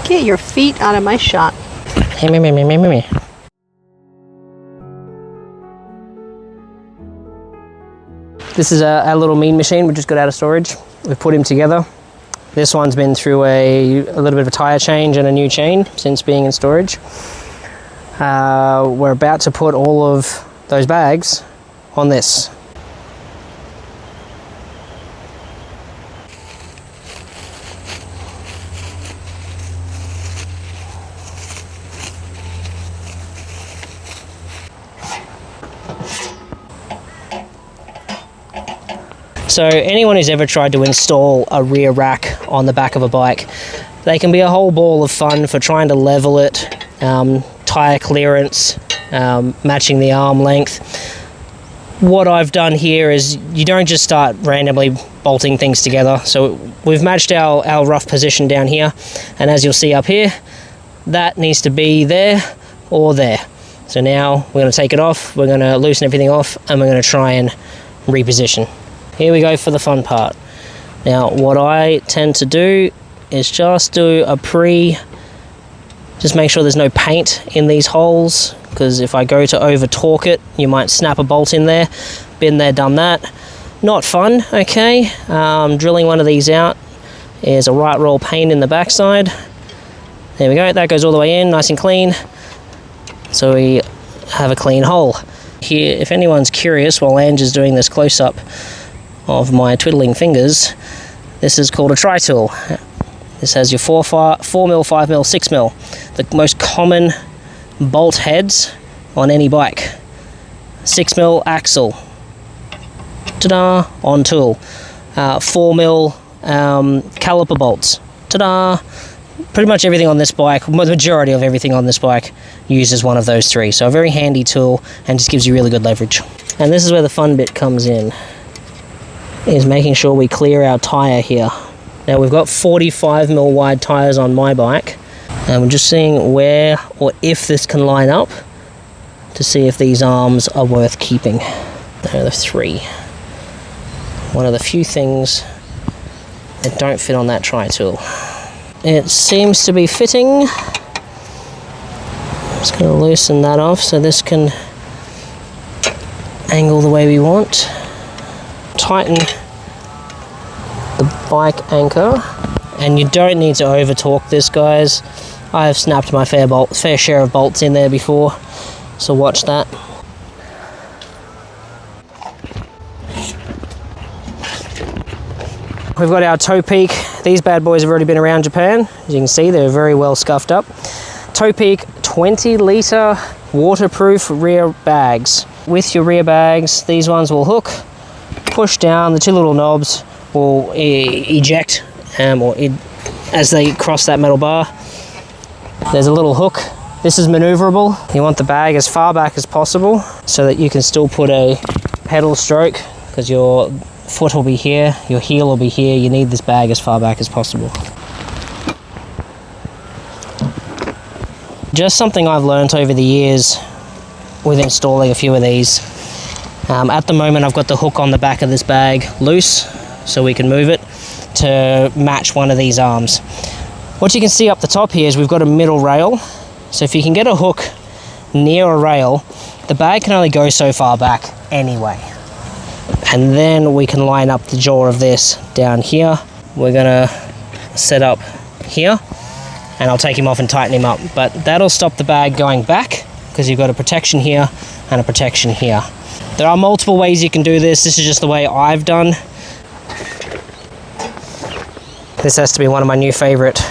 Get your feet out of my shot. Me. This is our little mean machine we just got out of storage. We've put him together. This one's been through a little bit of a tyre change and a new chain since being in storage. We're about to put all of those bags on this. So anyone who's ever tried to install a rear rack on the back of a bike, they can be a whole ball of fun for trying to level it, tyre clearance, matching the arm length. What I've done here is you don't just start randomly bolting things together. So we've matched our rough position down here, and as you'll see up here, that needs to be there or there. So now we're going to take it off, we're going to loosen everything off, and we're going to try and reposition. Here we go for the fun part. Now what I tend to do is just do a just make sure there's no paint in these holes, because if I go to over torque it, you might snap a bolt in there. Been there, done that. Not fun, okay. Drilling one of these out is a right roll pain in the backside. There we go, that goes all the way in, nice and clean. So we have a clean hole. Here, if anyone's curious, while Ange is doing this close-up of my twiddling fingers, this is called a tri-tool. This has your 4mm, 5mm, 6mm, the most common bolt heads on any bike. 6mm axle, ta-da, on tool. 4mm caliper bolts, ta-da. Pretty much everything on this bike, the majority of everything on this bike uses one of those three. So a very handy tool and just gives you really good leverage. And this is where the fun bit comes in, is making sure we clear our tyre here. Now we've got 45mm wide tyres on my bike, and we're just seeing where or if this can line up to see if these arms are worth keeping. There are the three. One of the few things that don't fit on that tri-tool. It seems to be fitting. Just going to loosen that off so this can angle the way we want. Tighten the bike anchor, and you don't need to over torque this, guys. I have snapped my fair share of bolts in there before, so watch that. We've got our toe peak. These bad boys have already been around Japan. As you can see, they're very well scuffed up. Toe peak 20-litre waterproof rear bags. With your rear bags, these ones will hook, push down, the two little knobs will eject as they cross that metal bar. There's a little hook. This is maneuverable. You want the bag as far back as possible so that you can still put a pedal stroke, because your foot will be here, your heel will be here. You need this bag as far back as possible. Just something I've learned over the years with installing a few of these. At the moment I've got the hook on the back of this bag loose so we can move it to match one of these arms. What you can see up the top here is we've got a middle rail. So if you can get a hook near a rail, the bag can only go so far back anyway. And then we can line up the jaw of this down here. We're gonna set up here, and I'll take him off and tighten him up. But that'll stop the bag going back, because you've got a protection here and a protection here. There are multiple ways you can do this. This is just the way I've done. This has to be one of my new favorite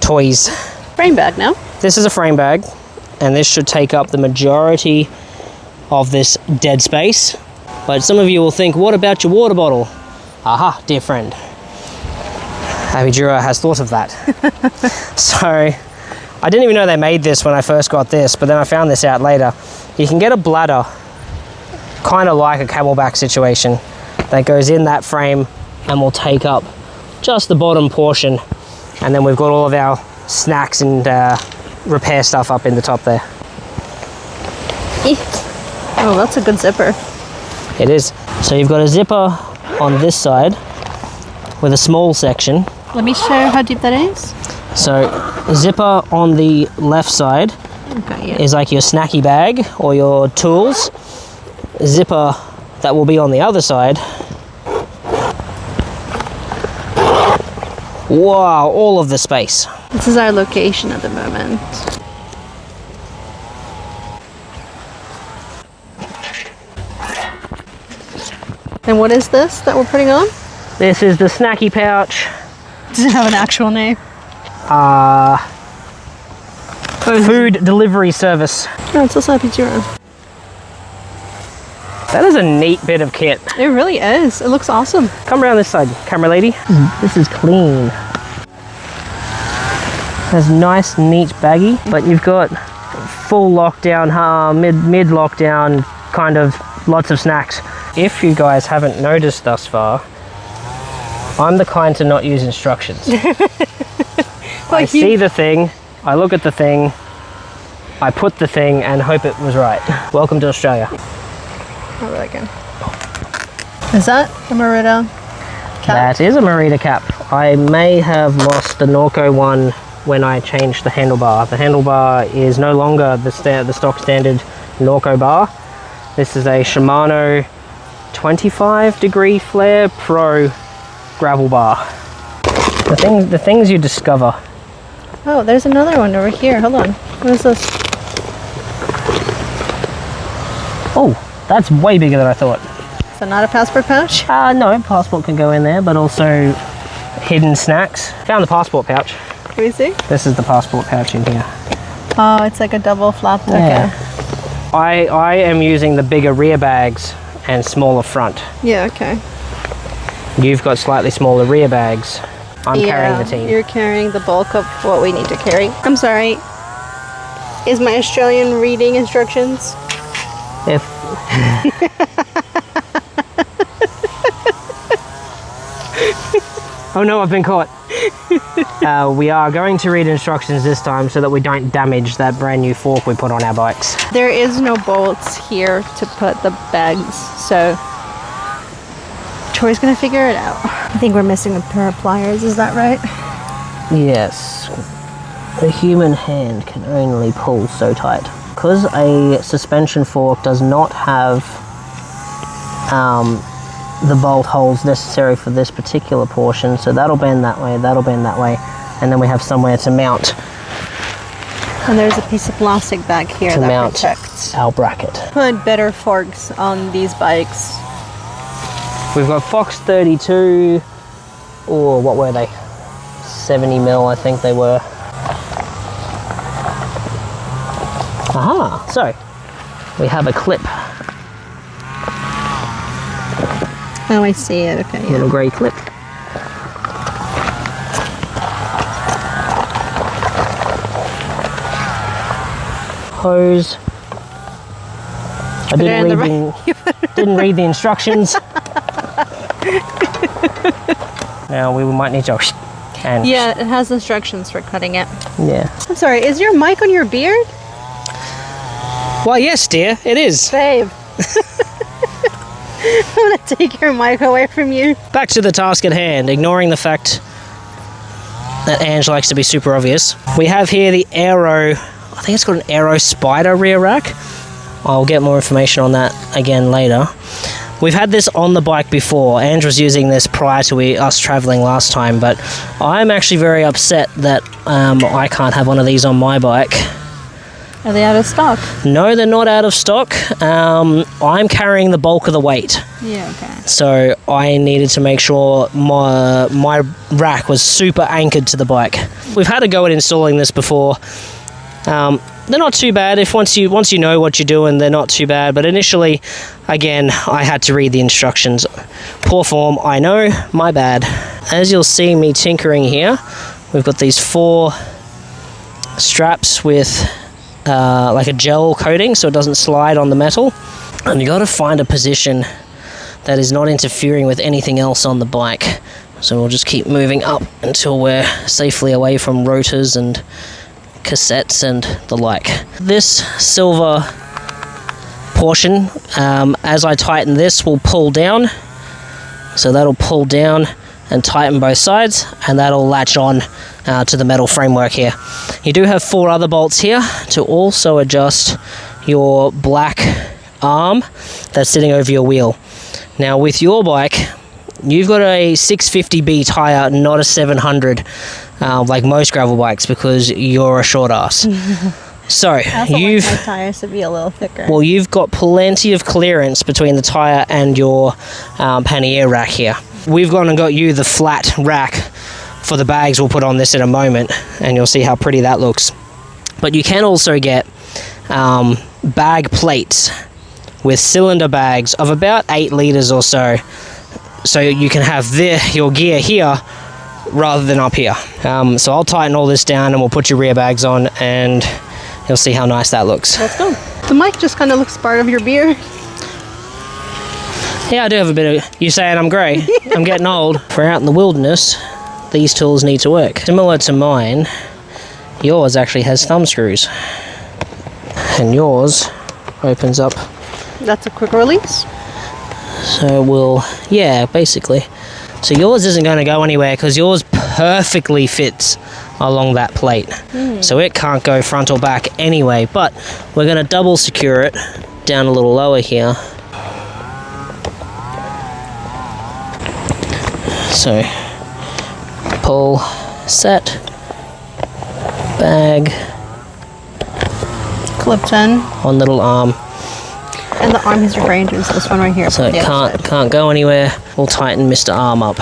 toys. Frame bag now. This is a frame bag, and this should take up the majority of this dead space. But some of you will think, what about your water bottle? Aha, dear friend. Abhijura has thought of that. So, I didn't even know they made this when I first got this, but then I found this out later. You can get a bladder, kind of like a camelback situation, that goes in that frame and will take up just the bottom portion. And then we've got all of our snacks and repair stuff up in the top there. Oh, that's a good zipper. It is. So you've got a zipper on this side with a small section. Let me show how deep that is. So zipper on the left side is like your snacky bag or your tools. Zipper that will be on the other side. Wow, all of the space. This is our location at the moment. And what is this that we're putting on? This is the snacky pouch. Does it have an actual name? Food delivery service. Oh, it's also a picture. That is a neat bit of kit. It really is. It looks awesome. Come around this side, camera lady. This is clean. Has nice, neat baggie, but you've got full lockdown, mid lockdown, kind of lots of snacks. If you guys haven't noticed thus far, I'm the kind to not use instructions. I see the thing, I look at the thing, I put the thing and hope it was right. Welcome to Australia. How about again? Is that a Merida cap? That is a Merida cap. I may have lost the Norco one when I changed the handlebar. The handlebar is no longer the stock standard Norco bar. This is a Shimano 25 degree flare pro gravel bar. The things you discover. Oh, there's another one over here. Hold on. What is this? Oh, that's way bigger than I thought. Is that not a passport pouch? No, passport can go in there, but also hidden snacks. Found the passport pouch. Can we see? This is the passport pouch in here. Oh, it's like a double flap. Yeah. Okay. I am using the bigger rear bags and smaller front. Yeah, okay. You've got slightly smaller rear bags. I'm carrying the team. You're carrying the bulk of what we need to carry. I'm sorry. Is my Australian reading instructions? If oh no, I've been caught. We are going to read instructions this time so that we don't damage that brand new fork we put on our bikes. There is no bolts here to put the bags, so Troy's gonna figure it out. I think we're missing a pair of pliers, is that right? Yes. The human hand can only pull so tight. Because a suspension fork does not have the bolt holes necessary for this particular portion, so that'll bend that way, that'll bend that way, and then we have somewhere to mount. And there's a piece of plastic back here to that mount protects. Our bracket. Put better forks on these bikes. We've got Fox 32, or what were they? 70 mil, I think they were. Aha, so we have a clip. Oh, I see it, okay. Little grey clip. Hose. I didn't read the instructions. Now we might need to. And yeah, it has instructions for cutting it. yeah. I'm sorry, is your mic on your beard? Well, yes, dear, it is. Babe. I'm gonna take your mic away from you. Back to the task at hand, ignoring the fact that Ange likes to be super obvious. We have here the Aero, I think it's called an Aero Spider rear rack. I'll get more information on that again later. We've had this on the bike before. Ange was using this prior to us traveling last time, but I'm actually very upset that I can't have one of these on my bike. Are they out of stock? No, they're not out of stock. I'm carrying the bulk of the weight. Yeah, okay. So I needed to make sure my rack was super anchored to the bike. We've had a go at installing this before. They're not too bad. If once you know what you're doing, they're not too bad. But initially, again, I had to read the instructions. Poor form, I know, my bad. As you'll see me tinkering here, we've got these 4 straps with like a gel coating so it doesn't slide on the metal. And you got to find a position that is not interfering with anything else on the bike. So we'll just keep moving up until we're safely away from rotors and cassettes and the like. This silver portion, as I tighten this, will pull down. So that'll pull down and tighten both sides, and that'll latch on to the metal framework here. You do have 4 other bolts here to also adjust your black arm that's sitting over your wheel. Now with your bike, you've got a 650B tyre, not a 700 like most gravel bikes, because you're a short ass. So I also like my tires to be a little thicker. well, you've got plenty of clearance between the tyre and your pannier rack here. We've gone and got you the flat rack for the bags we'll put on this in a moment, and you'll see how pretty that looks. But you can also get bag plates with cylinder bags of about 8 litres or so. So you can have your gear here rather than up here. So I'll tighten all this down and we'll put your rear bags on, and you'll see how nice that looks. Let's go. The mic just kind of looks part of your beard. Yeah, I do have a bit of... You saying I'm grey? I'm getting old. If we're out in the wilderness, these tools need to work. Similar to mine, yours actually has thumb screws. And yours opens up. That's a quick release. So we'll... Yeah, basically. So yours isn't going to go anywhere because yours perfectly fits along that plate. So it can't go front or back anyway, but we're going to double secure it down a little lower here. So pull, set, bag, Clipped in. on little arm, And the arm has your ranges. This one right here. so it The other side. can't go anywhere. We'll tighten Mr. Arm up.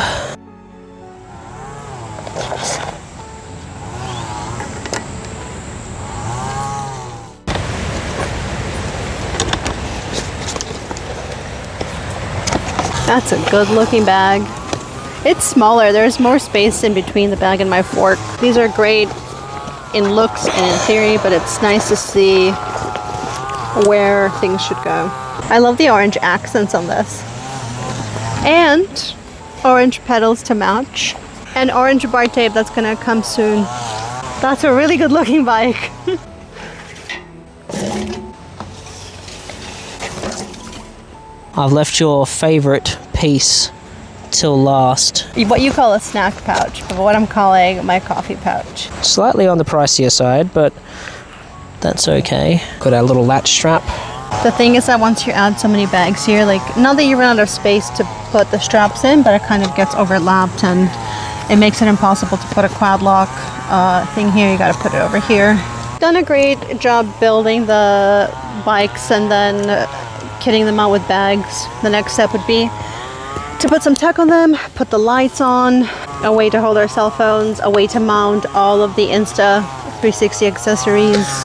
That's a good looking bag. It's smaller. There's more space in between the bag and my fork. These are great in looks and in theory, but it's nice to see where things should go. I love the orange accents on this. And orange pedals to match. And orange bar tape that's gonna come soon. That's a really good looking bike. I've left your favorite piece till last. What you call a snack pouch, but what I'm calling my coffee pouch. Slightly on the pricier side, but that's okay. Got our little latch strap. The thing is that once you add so many bags here, like, not that you run out of space to put the straps in, but it kind of gets overlapped and it makes it impossible to put a quad lock thing here. You gotta put it over here. Done a great job building the bikes and then kitting them out with bags. The next step would be to put some tech on them, put the lights on, a way to hold our cell phones, a way to mount all of the Insta 360 accessories.